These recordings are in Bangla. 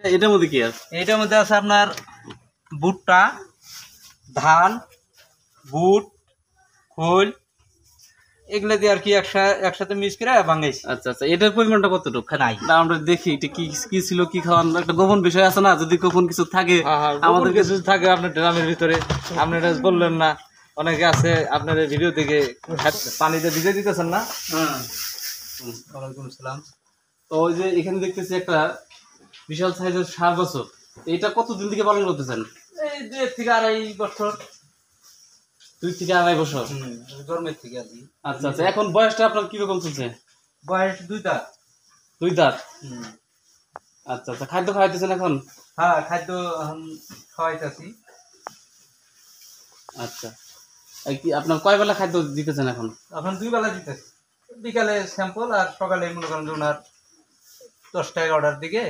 এটার মধ্যে কি আছে? এটার মধ্যে আছে আপনার ভুট্টা, ধান, বুট, খোল, এগুলো দিয়ে আর কি একসাথে মিক্স করে বাঙাইছি। আচ্ছা আচ্ছা, এটার পরিমাণটা কতটুকু? নাই, না আমরা দেখি এটা কি কি ছিল, কি খাওয়ান, একটা গোপন বিষয় আছে না, যদি গোপন কিছু থাকে আমাদের কিছু থাকে আপনার ড্রামের ভিতরে, আপনি এটা বললেন না। অনেকে আছে আপনার ভিডিও থেকে পানিতে ভিজে দিতেছেন না। ওয়ালাইকুম আসসালাম। তো ওই যে এখানে দেখতেছি একটা বিশাল সাইজের ষাঁড় বছর, এটা কতদিন থেকে পালন করতেছেন? এই 2 থেকে 2.5 বছর। 2 থেকে 2.5 বছর। জন্মের থেকে আর কি। আচ্ছা আচ্ছা, এখন বয়সটা আপনার কিরকম চলছে? বয়স 2 দাঁত। 2 দাঁত। আচ্ছা আচ্ছা, খাদ্য খাওয়াইতেছেন এখন? হ্যাঁ, খাদ্য এখন খাওয়াইতেছি। আচ্ছা, এই কি আপনার কয় বেলা খাদ্য দিতেছেন এখন? এখন 2 বেলা দিতেছি, বিকালে স্যাম্পল আর সকালে মনে করেন যে ওনার 10টা 11টার দিকে।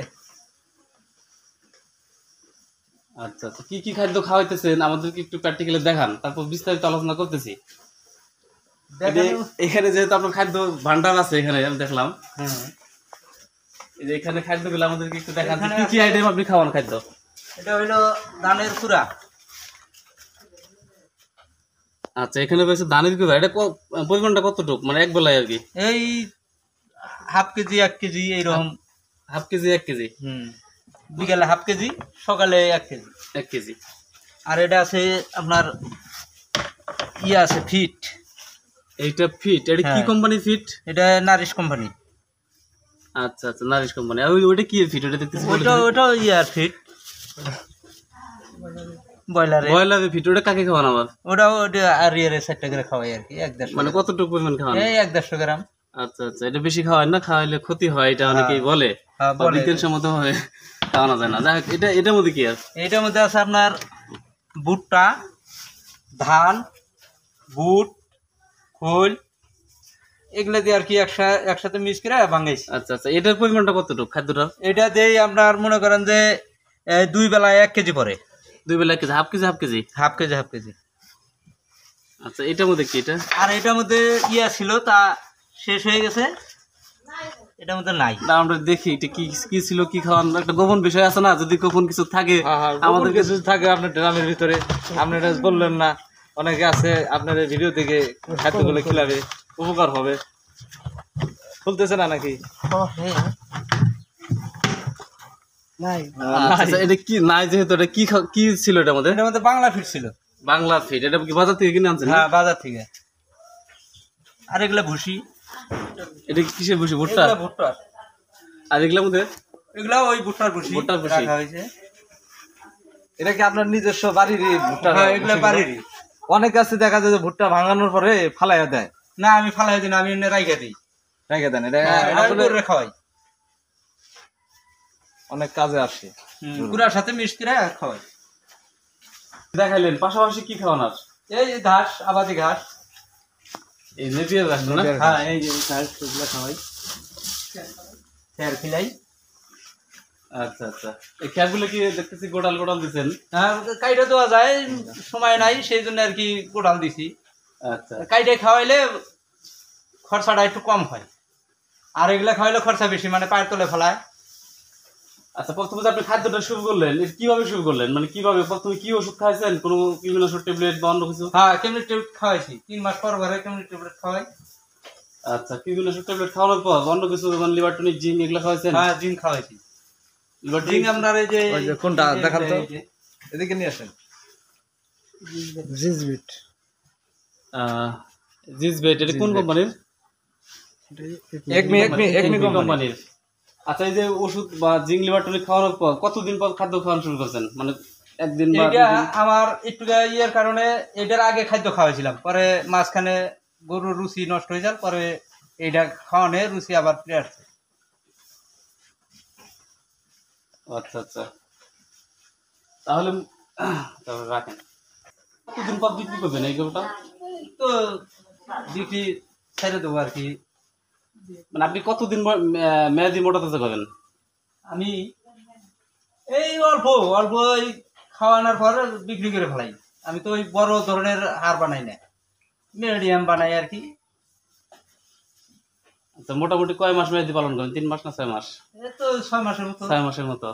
আচ্ছা আচ্ছা, কি কি খাদ্য খাওয়াইতেছেন আমাদেরকে একটু প্র্যাকটিক্যালি দেখান, তারপর বিস্তারিত আলোচনা করতেছি। এখানে যেহেতু আপনার খাদ্য ভান্ডার আছে, এখানে আমি দেখলাম। এই যে এখানে খাদ্যগুলো আমাদেরকে একটু দেখান, কি কি আইটেম আপনি খাওয়ান খাদ্য? এটা হইলো ধানের কুড়া। আচ্ছা, এখানে রয়েছে ধানের গুঁড়া, এটা পরিমাণটা কতটুকু, মানে এক বেলায় আর কি? এই হাফ কেজি 1 কেজি এইরকম। Half KG 1 KG? বিকালে হাফ কেজি, সকালে 1 কেজি। 1 কেজি। আর এটা আছে আপনার আছে ফিট। এইটা ফিট, এটা কি কোম্পানির ফিট? এটা নারিশ কোম্পানি। আচ্ছা আচ্ছা, নারিশ কোম্পানি। আর ওইটা কি ফিট? ওটা দেখতেছি ওটা ফিট, ব্রয়লারের ফিট। ওটা কাকে খাওয়ান আবার? ওটাও আর 7 টাকা করে খাওয়াই আর কি, 1-1.5। মানে কতটুকু পরিমাণ খাওয়ান? এই 1-1.5 গ্রাম। আচ্ছা আচ্ছা, এটা বেশি খাওয়ায় না, খাওয়াইলে ক্ষতি হয়, এটা অনেকেই বলে, বিজ্ঞানসম্মত ভাবে খাওয়ানো যায় না। যাই হোক, এটার মধ্যে কি আছে? এটার মধ্যে আছে আপনার ভুট্টা, ধান, বুট, খোল, এগুলো দিয়ে আর কি একসাথে মিক্স করে বাঙাইছি। আচ্ছা আচ্ছা, এটার পরিমাণটা কতটুকু খাদ্যটা? এটা দিয়ে আপনার মনে করেন যে 2 বেলায় 1 কেজি পরে। 2 বেলা 1 KG? Half KG half KG? Half KG. আচ্ছা, এটার মধ্যে কি? এটা আর এটার মধ্যে ছিল, তা শেষ হয়ে গেছে, এটার মধ্যে নাই। না আমরা দেখি এটা কি কি ছিল, কি খাওয়ান, একটা গোপন বিষয় আছে না, যদি গোপন কিছু থাকে আমাদের কিছু থাকে আপনার ড্রামের ভিতরে, আপনি এটা বললেন না। অনেকে আছে আপনার ভিডিও থেকে খাদ্যগুলো খিলাবে, উপকার হবে। খুলতেছে না নাকি? আচ্ছা, এটা কি নাই, যেহেতু এটা কি ছিল এটার মধ্যে? এটার মধ্যে বাংলা ফিট ছিল। বাংলা ফিট? এটা কি বাজার থেকে কিনে আনছেন? হ্যাঁ, বাজার থেকে। আর এগুলা ভুসি। এটা কিসের ভুসি? ভুট্টা? ভুট্টা। আর এগুলোর মধ্যে? এগুলা ওই ভুট্টার ভুসি। ভুট্টার ভুসি রাখা হয়েছে। এটা কি আপনার নিজস্ব বাড়িরই ভুট্টা? হ্যাঁ, এগুলা বাড়িরই। অনেক আছে দেখা যায় যে ভুট্টা ভাঙানোর পরে ফালাইয়া দেয়। না, আমি ফালাই দিই না, আমি এনে রাইখা দিই। রেখে দেন, এটা আসলে খাওয়াই, অনেক কাজে আসে। গুড়ার সাথে মিক্স করে খাওয়াই। দেখাইলেন, পাশাপাশি কি খাওয়ান আর? এই ঘাস, আবাদি ঘাস। এই নেপিয়ার ঘাস না? হ্যাঁ, এই যে ঘাস গুলো খাওয়াই, খের খিলাই। আচ্ছা আচ্ছা, এই খেরগুলো কি দেখতেছি গোটাল গোটাল দিচ্ছেন? হ্যাঁ, কাইটা দেওয়া যায়, সময় নাই সেই জন্য আর কি গোটাল দিছি। আচ্ছা, কাইটে খাওয়াইলে খরচাটা একটু কম হয়, আর এগুলা খাওয়াইলে খরচা বেশি, মানে পায়ের তলে ফেলায়। আচ্ছা, প্রথমে যে আপনি খাদ্যটা শুরু করলেন, কিভাবে শুরু করলেন, মানে কিভাবে প্রথমে কি ওষুধ খাইছেন, কোনো বিভিন্ন ওষুধ, ট্যাবলেট বা অন্য কিছু? হ্যাঁ, কেমনি ট্যাবলেট খাওয়াইছি, 3 মাস পর ঘরে কেমনি ট্যাবলেট খাওয়াই। আচ্ছা, বিভিন্ন ওষুধ ট্যাবলেট খাওয়ানোর পর অন্য কিছু, মানে লিভার টনিক, জিঙ্ক, এগুলো খাওয়াইছেন? হ্যাঁ, জিঙ্ক খাওয়াইছি। লিভার জিঙ্ক আপনার এই যে কোনটা দেখান তো, এদিকে নিয়ে আসেন। জিজবিট। জিজবেট, এটা কোন কোম্পানির? একমি কোম্পানির। আচ্ছা, এই যে ওষুধ বা জিঙ্ক, লিভার টনিক খাওয়ানোর পর কতদিন পর খাদ্য খাওয়ানো শুরু করছেন, মানে একদিন বা এটা আমার একটু ইয়ের কারণে এটার আগে খাদ্য খাওয়াইছিলাম, পরে মাঝখানে গরুর রুচি নষ্ট হয়ে যাওয়ার পরে এইটা খাওয়ানো রুচি আবার ফিরে আসছে। আচ্ছা আচ্ছা, তাহলে রাখেন। কতদিন পর বিক্রি করবেন এই গরুটা? তো বিক্রি ছেড়ে দেবো আর কি। মানে আপনি কতদিন মেয়াদি মোটাতে করবেন? আমি এই অল্প অল্প খাওয়ানোর পর বিক্রি করে ফেলাই। আমি তো ওই বড় ধরনের হার বানাই না, মিডিয়াম বানাই আর কি। আচ্ছা, মোটামুটি কয় মাস মেয়াদি পালন করেন? 3 মাস না 6 মাস? এই তো 6 মাসের মতো। 6 মাসের মতো।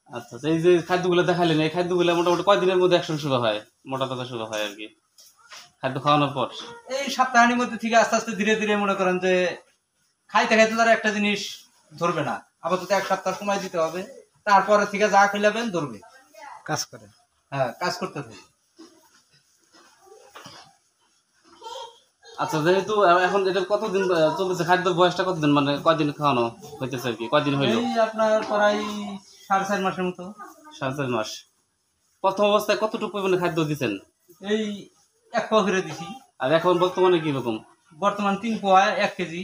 আচ্ছা আচ্ছা, এই যে খাদ্যগুলো দেখালেন এই খাদ্যগুলো মোটামুটি কয়দিনের মধ্যে অ্যাকশন শুরু হয়, মোটা কথা শুরু হয় আর কি খাদ্য খাওয়ানোর পর? এই সপ্তাহের মধ্যে থেকে আস্তে আস্তে ধীরে ধীরে মনে করেন যে খাইতে খাইতে তারা একটা জিনিস ধরবে না, আপাতত 1 সপ্তাহ সময় দিতে হবে, তারপরে থেকে যা খেলাবেন ধরবে, কাজ করে। হ্যাঁ কাজ করতে থাকবে। আচ্ছা, যেহেতু এখন এটা কতদিন চলতেছে, খাদ্যের বয়সটা কতদিন, মানে কয়দিন খাওয়ানো হইতেছে আর কি, কয়দিন হইলো? এই আপনার প্রায় 4.5 মাসের মতো। 4.5 মাস। প্রথম অবস্থায় কতটুকু পরিমাণে খাদ্য দিচ্ছেন? এই 1 পোয়া করে দিছি। আর এখন বর্তমানে কি রকম? বর্তমান 3 পোয়া 1 কেজি,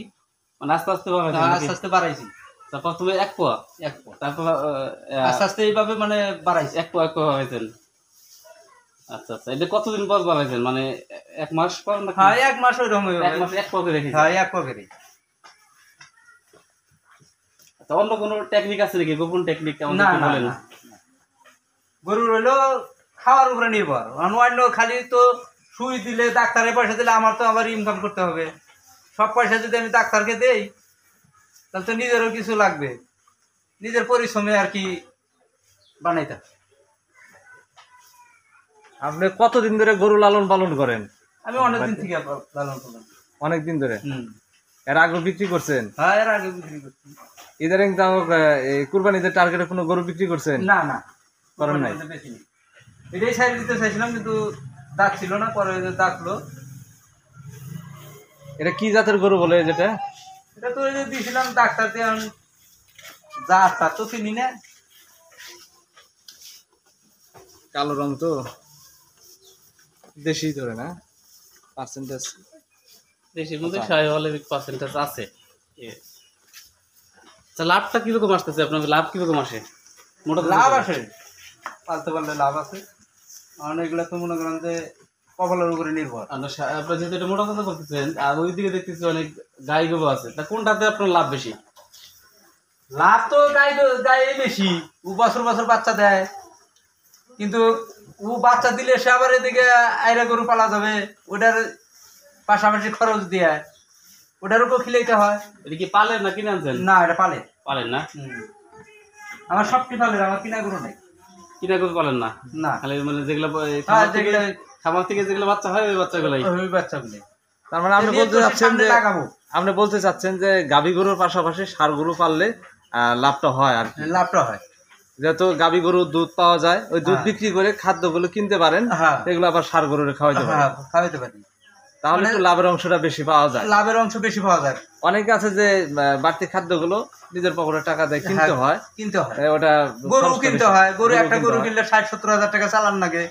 মানে আস্তে আস্তে বাড়াইছেন নাকি? আস্তে আস্তে বাড়াইছি। তা প্রথমে 1 পোয়া, 1 পোয়া, তারপর আস্তে আস্তে এইভাবে মানে বাড়াইছি। 1 পোয়া বাড়াইছেন। আচ্ছা আচ্ছা, এটা কতদিন পর বাড়াইছেন, মানে 1 মাস পর নাকি? হ্যাঁ 1 মাস ওইরকম। 1 মাসে 1 পোয়া করে রেখেছেন? হ্যাঁ 1 পোয়া করে। আচ্ছা, অন্য কোনো টেকনিক আছে নাকি, গোপন টেকনিক না আমাদেরকে না বলেন? না। গরুর হইলো খাওয়ার উপরে নির্ভর, অন্য খালি তো সুই দিলে ডাক্তারের পয়সা দিলে আমার তো আবার ইনকাম করতে হবে, সব পয়সা যদি আমি ডাক্তারকে দেই তাহলে তো নিজেরও কিছু লাগবে, নিজের পরিশ্রমে আর কি বানাইতে হবে। আপনি কতদিন ধরে গরু লালন পালন করেন? আমি অনেকদিন থেকে লালন পালন। অনেক দিন ধরে? হুম। এর আগে বিক্রি করছেন? হ্যাঁ এর আগে বিক্রি করছি। ইদারিং তাও কুরবানিতে টার্গেটে কোনো গরু বিক্রি করছেন? না না করেন নাই? বেশি নেই। এটাই সাইড দিতে চাইছিলাম কিন্তু দাগ ছিল না, পরে দাগলো। এটা কি জাতের গরু বলে যেটা? এটা তো এই যে দিয়েছিলাম ডাক্তার দিয়ে, যা তা তো চিনি না। কালো রং তো, দেশি ধরে না পার্সেন্টেজ? দেশের মধ্যে 60% আছে। আচ্ছা, লাভটা কিরকম আসতেছে আপনার, লাভ কিরকম আসে? মোটা লাভ আসে, পালতে পারলে লাভ আছে, কারণ এগুলো তো মনে করেন যে কপালের উপরে নির্ভর। আপনার যেহেতু এটা মোটা কথা করতেছেন, আর ওইদিকে দেখতেছি অনেক গাই গরু আছে, তা কোনটাতে আপনার লাভ বেশি? লাভ তো গায়ে বেশি, ও বছর বছর বাচ্চা দেয়, কিন্তু ও বাচ্চা দিলে সে আবার এদিকে আইরা গরু পালা যাবে, ওটার পাশাপাশি খরচ দিয়ে ওটার উপর খিলাইতে হয়। এটা কি পালেন না কিনে আনছেন? না এটা পালে। পালেন না? আমার সবটি পালের, আমার কিনা গরু নাই। কিনা গরু পালেন না? না খালি মানে যেগুলো যেগুলো খামার থেকে যেগুলো বাচ্চা হয় ওই বাচ্চাগুলাই। ওই বাচ্চাগুলো। তার মানে আপনি বলতে চাচ্ছেন যে, লাগাবো, আপনি বলতে চাচ্ছেন যে গাভী গরুর পাশাপাশি ষাঁড় গরু পাললে লাভটা হয় আর কি। লাভটা হয়, যেহেতু গাভী গরুর দুধ পাওয়া যায়, ওই দুধ বিক্রি করে খাদ্যগুলো কিনতে পারেন, হ্যাঁ এগুলো আবার ষাঁড় গরুরে খাওয়াইতে পারেন, খাওয়াইতে পারি, তাহলে একটু লাভের অংশটা বেশি পাওয়া যায়। লাভের অংশ বেশি পাওয়া যায়। অনেকে আছে যে বাড়তি খাদ্যগুলো নিজের পকেটে টাকা দিয়ে কিনতে হয়, কিনতে হয়, ওটা গরু খরচটা কিনতে বেশি। হয়, গরু একটা কিনতে গরু হয়। কিনলে 60-70 হাজার টাকা চালান লাগে।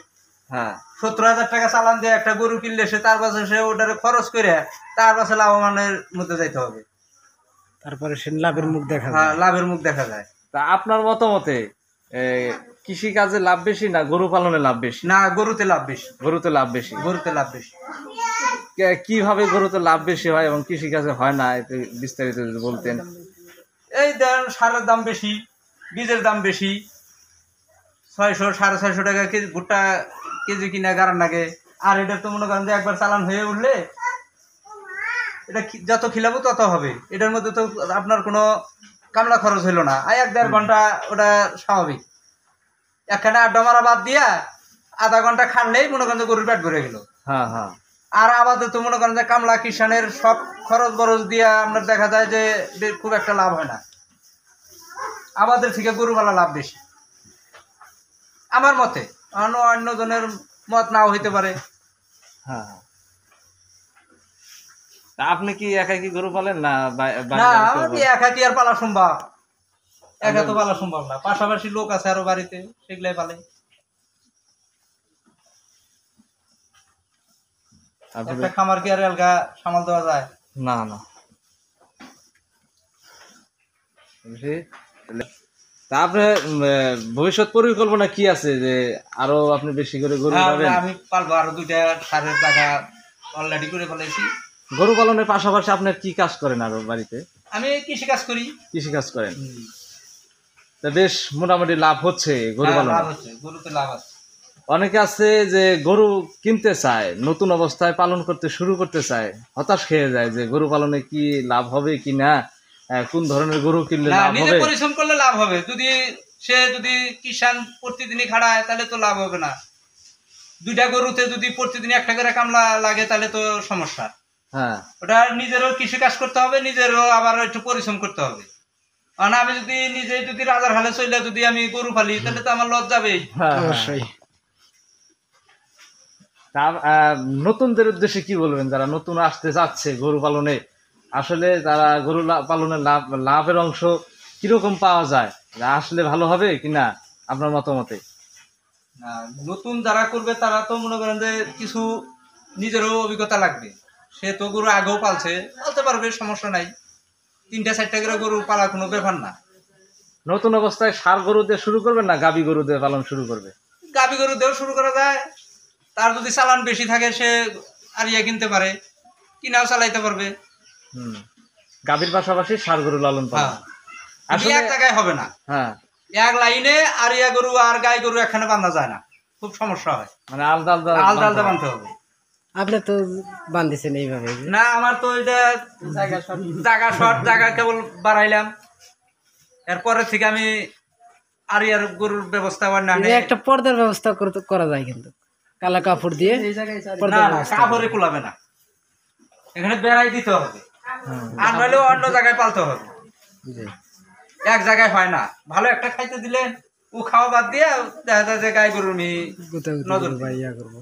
হ্যাঁ 70,000 টাকা চালান দিয়ে একটা গরু কিনলে সে তার পাশে সে ওটারে খরচ করে তার পাশে লাভবানের মধ্যে যাইতে হবে, তারপরে সে লাভের মুখ দেখা যায়। হ্যাঁ লাভের মুখ দেখা যায়। তা আপনার মতামতে কৃষি কাজে লাভ বেশি না গরু পালনে লাভ বেশি? না গরুতে লাভ বেশি, গরুতে লাভ বেশি। গরুতে লাভ বেশি। কিভাবে গরুতে লাভ বেশি হয় এবং কৃষি কাজে হয় না, একটু বিস্তারিত যদি বলতেন। এই দেন সারের দাম বেশি, বীজের দাম বেশি, 600-650 টাকা কেজি ভুট্টা কেজি কিনা গাড়ার লাগে। আর এটা তো মনে করেন যে একবার চালান হয়ে উঠলে এটা যত খিলাবো তত হবে, এটার মধ্যে তো আপনার কোনো কামলা খরচ হইলো না, 1-1.5 ঘন্টা ওটা স্বাভাবিক। একখানে আড্ডা মারা বাদ দিয়া আধা ঘন্টা খানলেই মনে করেন যে গরুর পেট ভরে গেল। হ্যাঁ হ্যাঁ। আর আমাদের তো মনে করেন যে কামলা কিষানের সব খরচ বরচ দিয়া আপনার দেখা যায় যে খুব একটা লাভ হয় না, আমাদের থেকে গরুওয়ালা লাভ বেশি আমার মতে, অন্য জনের মত নাও হইতে পারে। হ্যাঁ। তা আপনি কি একাই কি গরু পালেন না না আমি একা কি আর পালা সম্ভব, একা তো পালা সম্ভব না, পাশাপাশি লোক আছে আরো বাড়িতে, সেগুলাই পালে। একটা খামার কি আর এলগা সামাল দেওয়া যায়? না না। তা আপনার ভবিষ্যৎ পরিকল্পনা কি আছে, যে আরো আপনি বেশি করে গরু পাবেন? আমি পালবো, আরো 2টা সারের জায়গা অলরেডি করে ফেলেছি। গরু পালনের পাশাপাশি আপনার কি কাজ করেন আরো বাড়িতে? আমি কৃষি কাজ করি। কৃষি কাজ করেন, তা বেশ মোটামুটি লাভ হচ্ছে গরু পালনে? লাভ হচ্ছে, গরুতে লাভ আছে। অনেকে আছে যে গরু কিনতে চায়, নতুন অবস্থায় পালন করতে শুরু করতে চায়, হতাশ খেয়ে যায় যে গরু পালনে কি লাভ হবে কি না, কোন ধরনের গরু কিনলে লাভ নিজে হবে। পরিশ্রম করলে লাভ হবে, যদি সে যদি কিষান প্রতিদিনই খাড়ায় তাহলে তো লাভ হবে না। 2টা গরুতে যদি প্রতিদিন একটা করে কামলা লাগে তাহলে তো সমস্যা। হ্যাঁ ওটা নিজেরও কৃষি কাজ করতে হবে, নিজেরও আবার একটু পরিশ্রম করতে হবে। কারণ আমি যদি নিজে যদি রাজার হালে চলে যদি আমি গরু পালি তাহলে তো আমার লস যাবেই। হ্যাঁ অবশ্যই। নতুনদের উদ্দেশ্যে কি বলবেন যারা নতুন আসতে যাচ্ছে গরু পালনে? আসলে তারা গরু পালনের লাভের অংশ কিরকম পাওয়া যায়, আসলে ভালো হবে কিনা আপনার মতামতে? নতুন যারা করবে তারা তো মনে করেন যে কিছু নিজেরও অভিজ্ঞতা লাগবে। সে তো গরু আগেও পালতে পারবে, সমস্যা নাই। 3টা-4টা করে গরু পালা কোনো ব্যাপার না। নতুন অবস্থায় ষাঁড় গরু দিয়ে শুরু করবেন না গাভী গরু দিয়ে পালন শুরু করবে? গাভী গরু দিয়েও শুরু করা যায়। তার যদি চালান বেশি থাকে সে আরিয়া কিনতে পারে, কিনাও চালাইতে পারবে। গাভীর পাশাপাশি ষাঁড় গরু লালন পালন আসলে এক জায়গায় হবে না। হ্যাঁ, এক লাইনে আরিয়া গরু আর গাই গরু একখানে বাঁধা যায় না, খুব সমস্যা হয়। মানে আলাদা আলাদা আলাদা আলাদা বাঁধতে হবে। আপনি তো বান্ধিছেন এইভাবে। না, আমার তো এটা জায়গা কেবল বাড়াইলাম, এরপরে থেকে আমি আরিয়ার গরুর ব্যবস্থা না। একটা পর্দার ব্যবস্থা করা যায়, কিন্তু কালা কাপড় দিয়ে পর্দার ব্যবস্থা। কাপড়ে কুলাবে না, এখানে বেড়াই দিতে হবে। আর নইলেও অন্য জায়গায় পালতে হবে, এক জায়গায় হয় না। ভালো একটা খাইতে দিলে ও খাওয়া বাদ দিয়ে দেখা যায় যে গাই গরু নজর ইয়া করবো।